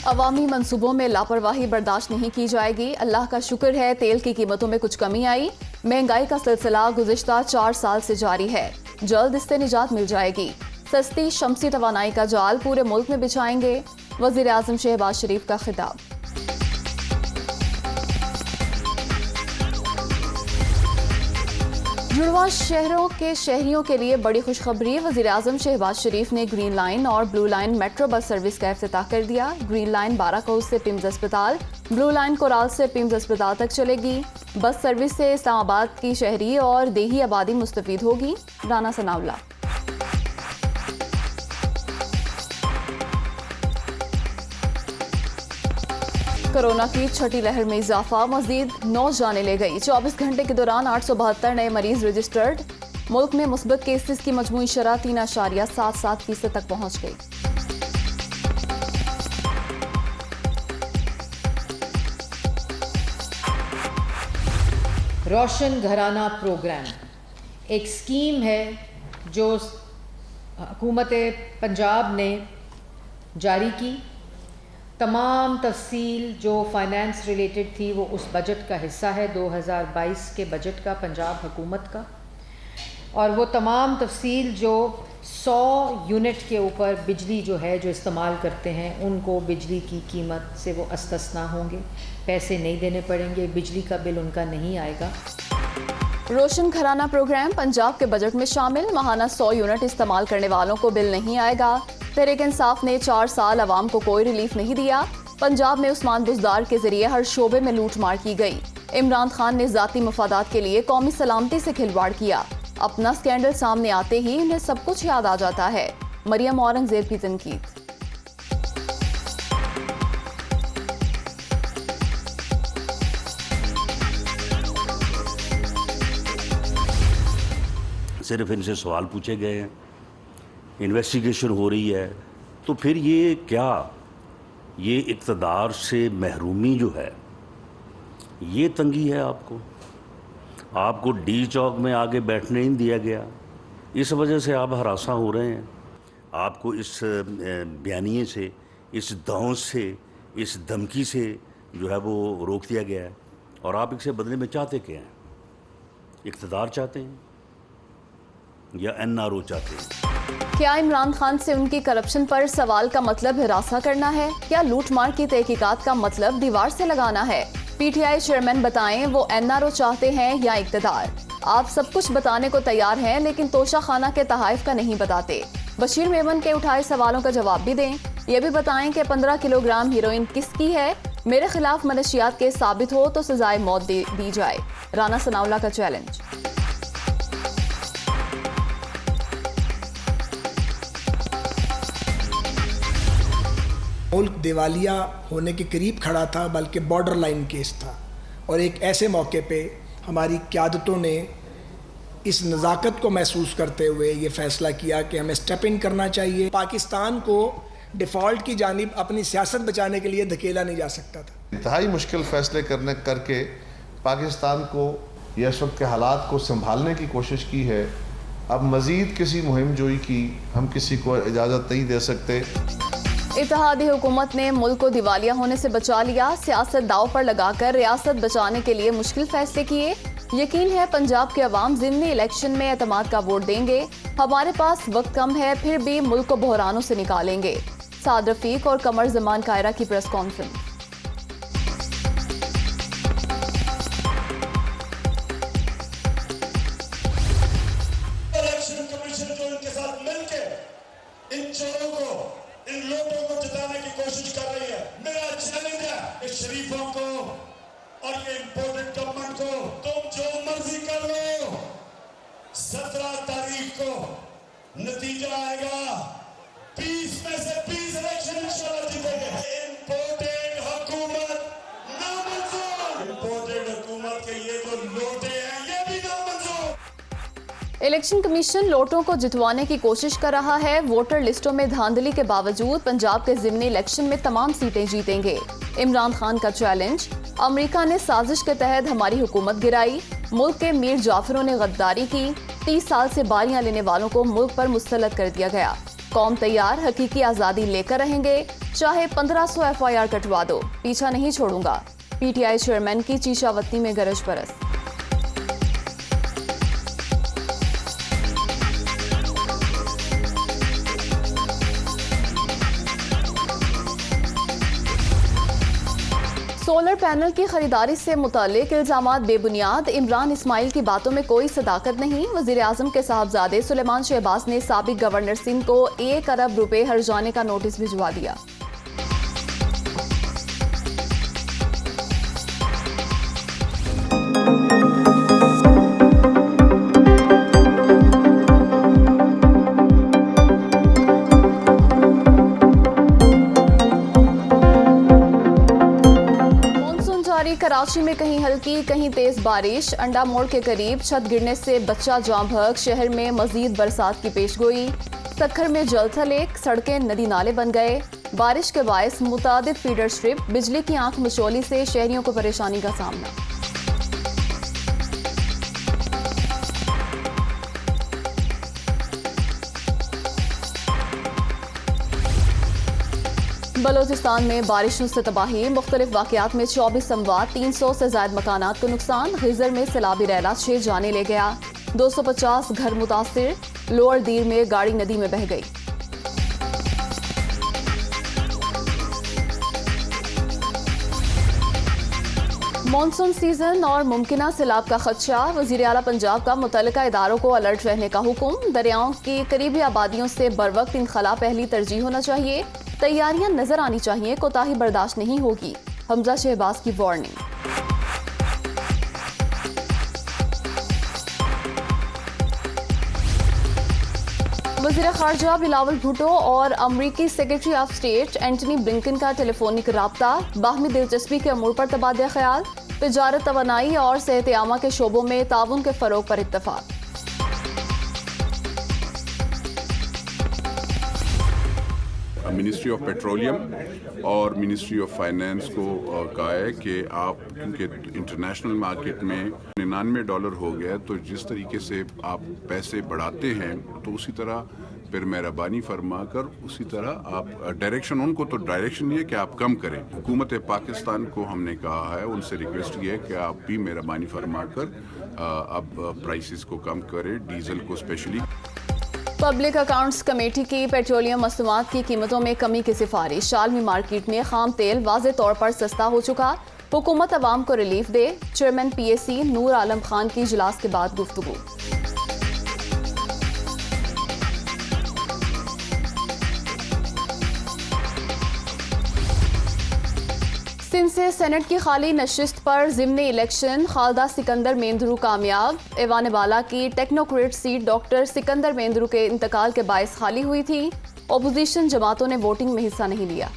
अवामी मंसूबों में लापरवाही बर्दाश्त नहीं की जाएगी। अल्लाह का शुक्र है तेल की कीमतों में कुछ कमी आई। महंगाई का सिलसिला गुज़िश्ता 4 साल से जारी है, जल्द इससे निजात मिल जाएगी। सस्ती शमसी तवानाई का जाल पूरे मुल्क में बिछाएंगे, वज़ीर आज़म शहबाज शरीफ का खिताब। जुड़वा शहरों के शहरियों के लिए बड़ी खुशखबरी। वज़ीर आज़म शहबाज शरीफ ने ग्रीन लाइन और blue line metro bus service का इफ्तिताह कर दिया। ग्रीन लाइन 12 कोस से पिम्स अस्पताल, ब्लू लाइन कोराल से पिम्स अस्पताल तक चलेगी। बस सर्विस से इस्लामाबाद की शहरी और देही आबादी मुस्तफीद होगी। राना सनाउल्लाह। कोरोना की छठी लहर में इजाफा, मजीद 9 जाने ले गई। 24 घंटे के दौरान 872 नए मरीज रजिस्टर्ड। मुल्क में मुस्बत केसेस की मजमूई शरह 3.77% तक पहुंच गई। रोशन घराना प्रोग्राम एक स्कीम है जो हुकूमत पंजाब ने जारी की। तमाम तफसील जो फाइनेंस रिलेटेड थी वो उस बजट का हिस्सा है, 2022 के बजट का पंजाब हुकूमत का। और वो तमाम तफसील जो 100 यूनिट के ऊपर बिजली जो है जो इस्तेमाल करते हैं उनको बिजली की कीमत से वो अस्तस्ना होंगे, पैसे नहीं देने पड़ेंगे, बिजली का बिल उनका नहीं आएगा। रोशन घराना प्रोग्राम पंजाब के बजट में शामिल। माहाना 100 यूनिट इस्तेमाल करने वालों को बिल नहीं आएगा। तहरीक इंसाफ ने 4 साल अवाम को कोई रिलीफ नहीं दिया। पंजाब में उस्मान बुज़दार के जरिए हर शोबे में लूट मार की गई। इमरान खान ने जाती मफादात के लिए कौमी सलामती से खिलवाड़ किया। अपना स्कैंडल सामने आते ही उन्हें सब कुछ याद आ जाता है। मरियम औरंगजेब की तनकीद। सिर्फ इनसे सवाल पूछे गए हैं, इन्वेस्टिगेशन हो रही है, तो फिर ये क्या, ये इक़्तिदार से महरूमी जो है ये तंगी है। आपको डी चौक में आगे बैठने नहीं दिया गया, इस वजह से आप हरासा हो रहे हैं। आपको इस बयानिए से, इस दौंस से, इस धमकी से जो है वो रोक दिया गया है। और आप इससे बदले में चाहते क्या हैं? इक़्तिदार चाहते हैं या एनआरओ चाहते हैं? क्या इमरान खान से उनकी करप्शन पर सवाल का मतलब हिरासा करना है? क्या लूटमार की तहकीकात का मतलब दीवार से लगाना है? पीटीआई चेयरमैन बताएं वो एनआरओ चाहते हैं या इक़्तिदार? आप सब कुछ बताने को तैयार हैं लेकिन तोशा खाना के तहाइफ का नहीं बताते। बशीर मेमन के उठाए सवालों का जवाब भी दें। ये भी बताएं कि 15 किलोग्राम हीरोइन किसकी है? मेरे खिलाफ मनशियात केस साबित हो तो सजाए मौत दी जाए। राना सनाउल्लाह का चैलेंज। मुल्क दिवालिया होने के करीब खड़ा था, बल्कि बॉर्डर लाइन केस था। और एक ऐसे मौके पे हमारी क़यादतों ने इस नज़ाकत को महसूस करते हुए ये फ़ैसला किया कि हमें स्टेप इन करना चाहिए। पाकिस्तान को डिफ़ॉल्ट की जानिब अपनी सियासत बचाने के लिए धकेला नहीं जा सकता था। इंतहाई मुश्किल फ़ैसले करके पाकिस्तान को या इस वक्त के हालात को संभालने की कोशिश की है। अब मज़ीद किसी मुहिम जोई की हम किसी को इजाज़त नहीं दे सकते। इत्तेहादी हुकूमत ने मुल्क को दिवालिया होने से बचा लिया। सियासत दाव पर लगाकर रियासत बचाने के लिए मुश्किल फैसले किए। यकीन है पंजाब के अवाम ज़िमनी इलेक्शन में एतमाद का वोट देंगे। हमारे पास वक्त कम है, फिर भी मुल्क को बहरानों से निकालेंगे। साद रफीक और कमर जमान कायरा की प्रेस कॉन्फ्रेंस। इन लोगों को जिताने की कोशिश कर रही है। मेरा चैलेंज है इस शरीफों को और ये इंपोर्टेड गवर्नमेंट को, तुम जो मर्जी कर लो, 17 तारीख को नतीजा आएगा। 20 में से 20 इलेक्शन इंशाल्लाह जीतेंगे। इंपोर्टेड हुकूमत नामंजूर। इंपोर्टेड हुकूमत के ये जो लोटे हैं ये भी नामंजूर। इलेक्शन कमीशन लोटों को जितवाने की कोशिश कर रहा है। वोटर लिस्टों में धांधली के बावजूद पंजाब के ज़िमनी इलेक्शन में तमाम सीटें जीतेंगे। इमरान खान का चैलेंज। अमेरिका ने साजिश के तहत हमारी हुकूमत गिराई। मुल्क के मीर जाफरों ने गद्दारी की। 30 साल से बारियां लेने वालों को मुल्क पर मुस्तलत कर दिया गया। कौम तैयार, हकीकी आज़ादी लेकर रहेंगे, चाहे 1500 FIR कटवा दो, पीछा नहीं छोड़ूंगा। PTI चेयरमैन की चीशावतनी में गरज बरस। सोलर पैनल की खरीदारी से मुतालिक इल्जामात बेबुनियाद, इमरान इस्माइल की बातों में कोई सदाकत नहीं। वज़ीर आज़म के साहबजादे सुलेमान शहबाज ने साबिक गवर्नर सिंध को 1 अरब रुपए हर्जाने का नोटिस भिजवा दिया। कराची में कहीं हल्की कहीं तेज बारिश, अंडा मोड़ के करीब छत गिरने से बच्चा जाँ भग, शहर में मजीद बरसात की पेशगोई। सक्खर में जलथल एक, सड़कें नदी नाले बन गए। बारिश के बायस मुतादिद फीडर स्ट्रिप, बिजली की आंख मचोली से शहरियों को परेशानी का सामना। बलोचिस्तान में बारिशों से तबाही, मुख्तलिफ वाक़यात में 24 अमवात, 300 से ज़ायद मकानात को नुकसान। गिजर में सैलाबी रैला 6 जाने ले गया, 250 घर मुतासिर। लोअर दीर में गाड़ी नदी में बह गई। मॉनसून सीजन और मुमकिना सैलाब का खदशा, वज़ीर आला पंजाब का मुतल्लिका इदारों को अलर्ट रहने का हुक्म। दरियाओं की करीबी आबादियों से बरवक्त इनखला पहली तरजीह होना चाहिए। तैयारियां नजर आनी चाहिए, कोताही बर्दाश्त नहीं होगी। हमजा शहबाज की वार्निंग। वज़ीर ख़ारजा बिलावल भुट्टो और अमरीकी secretary of state Antony Blinken का टेलीफोनिक राब्ता, बाहमी दिलचस्पी के अमूर पर तबादला ख्याल। तिजारत, तवानाई और सेहत आमा के शोबों में ताउन के फ़रोग पर इत्तफ़ाक़। मिनिस्ट्री ऑफ पेट्रोलियम और मिनिस्ट्री ऑफ फाइनेंस को कहा है कि आप, क्योंकि इंटरनेशनल मार्केट में $99 हो गया, तो जिस तरीके से आप पैसे बढ़ाते हैं तो उसी तरह फिर मेहरबानी फरमा कर उसी तरह आप डायरेक्शन, उनको तो डायरेक्शन ये है कि आप कम करें। हुकूमत पाकिस्तान को हमने कहा है, उनसे रिक्वेस्ट ये है कि आप भी मेहरबानी फरमा कर अब प्राइसेस को कम करें, डीजल को स्पेशली। पब्लिक अकाउंट्स कमेटी की पेट्रोलियम मसनूआत की कीमतों में कमी की सिफारिश। शालमी मार्केट में खाम तेल वाज़े तौर पर सस्ता हो चुका, हुकूमत अवाम को रिलीफ दे। चेयरमैन PAC नूर आलम खान की इजलास के बाद गुफ्तगू। सिंध से सेनेट की खाली नशिस्त पर ज़िम्नी इलेक्शन, खालदा सिकंदर मेंदरू कामयाब। ऐवान बाला की टेक्नोक्रेट सीट डॉक्टर सिकंदर मेंदरू के इंतकाल के बायस खाली हुई थी। अपोजिशन जमातों ने वोटिंग में हिस्सा नहीं लिया।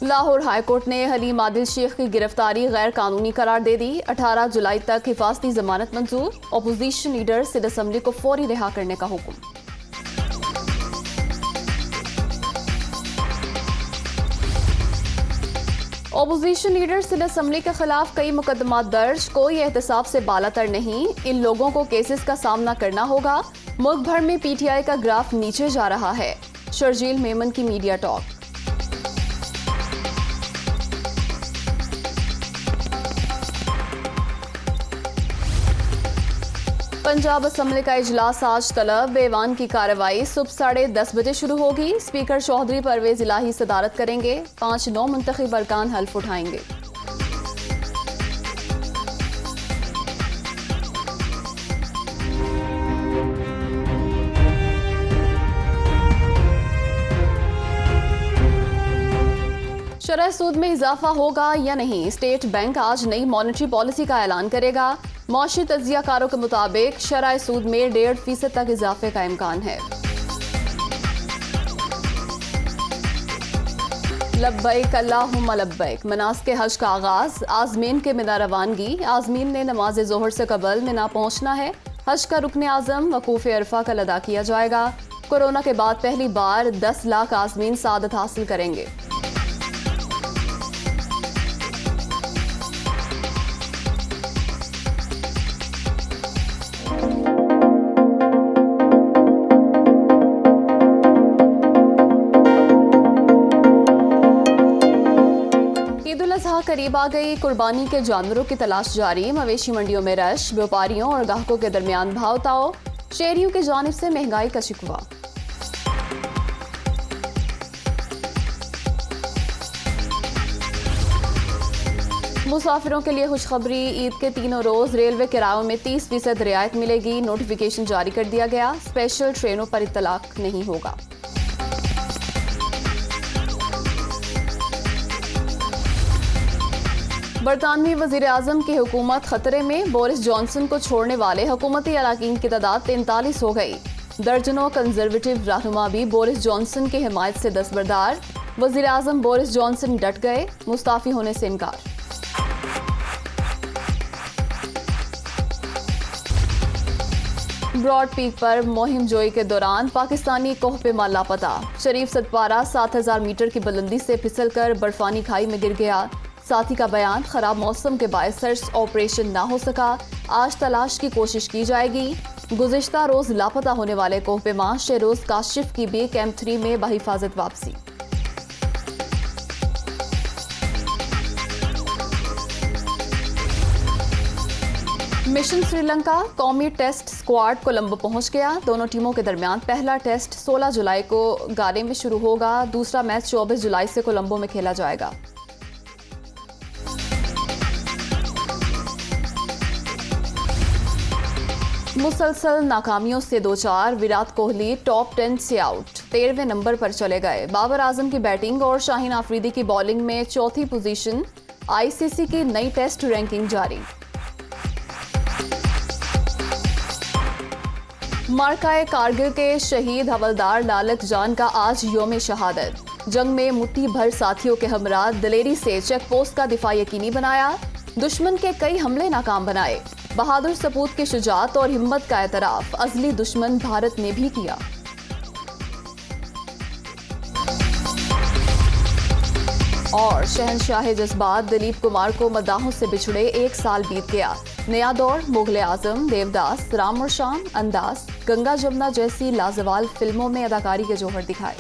लाहौर हाईकोर्ट ने हलीम आदिल शेख की गिरफ्तारी गैर कानूनी करार दे दी। 18 जुलाई तक हिफाजती जमानत मंजूर। अपोजिशन लीडर सिंध असम्बली को फौरी रिहा करने का हुक्म। अपोजिशन लीडर सिंध असम्बली के खिलाफ कई मुकदमा दर्ज, कोई एहतसाब से बालातर नहीं। इन लोगों को केसेस का सामना करना होगा। मुल्क भर में PTI का ग्राफ नीचे जा रहा है। शर्जील मेमन की मीडिया टॉक। पंजाब असम्बली का इजलास आज तलब। ऐवान की कार्रवाई सुबह 10:30 बजे शुरू होगी। स्पीकर चौधरी परवेज इलाही सदारत करेंगे। 5 नौ मुंतखब अरकान हल्फ उठाएंगे। शरह सूद में इजाफा होगा या नहीं, स्टेट बैंक आज नई मॉनेटरी पॉलिसी का ऐलान करेगा। मौशी तज्जियाकारों के मुताबिक शरह सूद में 1.5% तक इजाफे का इम्कान है। लब्बैक अल्लाहुम्मा लब्बैक मनासिक हज का आगाज। आज़मीन के मिना रवानगी। आज़मीन ने नमाज ज़ोहर से कबल मिना पहुंचना है। हज का रुकन आज़म वकूफ़ अरफा कल अदा किया जाएगा। कोरोना के बाद पहली बार 10 लाख आज़मीन सादत हासिल करेंगे। गई, कुर्बानी के जानवरों की तलाश जारी, मवेशी मंडियों में रश, व्यापारियों और ग्राहकों के दरमियान भाव ताव, शहरियों की जानिब से महंगाई का शिकवा। मुसाफिरों के लिए खुशखबरी, ईद के तीनों रोज रेलवे किरायों में 30% रियायत मिलेगी। नोटिफिकेशन जारी कर दिया गया, स्पेशल ट्रेनों पर इत्तलाक नहीं होगा। बरतानवी वजीर आजम की हुकूमत खतरे में, बोरिस जॉनसन को छोड़ने वाले हुकूमती अराकीन की तादाद 43 हो गई। दर्जनों कंजर्वेटिव रहनुमा भी बोरिस जॉनसन की हिमायत से दस्तबरदार। वजीर आजम बोरिस जॉनसन डट गए, मुस्ताफी होने से इनकार। ब्रॉड पीक पर मुहिम जोई के दौरान पाकिस्तानी कोहपेमा लापता। शरीफ सतपारा 7000 मीटर की बुलंदी से फिसलकर बर्फानी खाई में गिर गया। साथी का बयान, खराब मौसम के बायस सर्च ऑपरेशन ना हो सका, आज तलाश की कोशिश की जाएगी। गुज़िश्ता रोज लापता होने वाले कोहपेमा शेरोज काशिफ की भी कैंप 3 में बहिफाजत वापसी। मिशन श्रीलंका, कौमी टेस्ट स्क्वाड कोलंबो पहुंच गया। दोनों टीमों के दरमियान पहला टेस्ट 16 जुलाई को गारे में शुरू होगा। दूसरा मैच 24 जुलाई से कोलंबो में खेला जाएगा। मुसलसल नाकामियों से 2-4, विराट कोहली टॉप 10 से आउट, 13वें नंबर पर चले गए। बाबर आजम की बैटिंग और शाहीन आफरीदी की बॉलिंग में चौथी पोजीशन। आईसीसी की नई टेस्ट रैंकिंग जारी। मार्काए कारगिल के शहीद हवलदार लालक जान का आज यौम शहादत। जंग में मुट्ठी भर साथियों के हमरा दिलेरी से चेक पोस्ट का दिफा यकीनी बनाया। दुश्मन के कई हमले नाकाम बनाए। बहादुर सपूत की शुजात और हिम्मत का एतराफ अजली दुश्मन भारत ने भी किया। और शहनशाह जज्बात दिलीप कुमार को मदाहों से बिछड़े 1 साल बीत गया। नया दौर, मुगले आजम, देवदास, राम और शाम, अंदाज, गंगा जमुना जैसी लाजवाब फिल्मों में अदाकारी के जौहर दिखाए।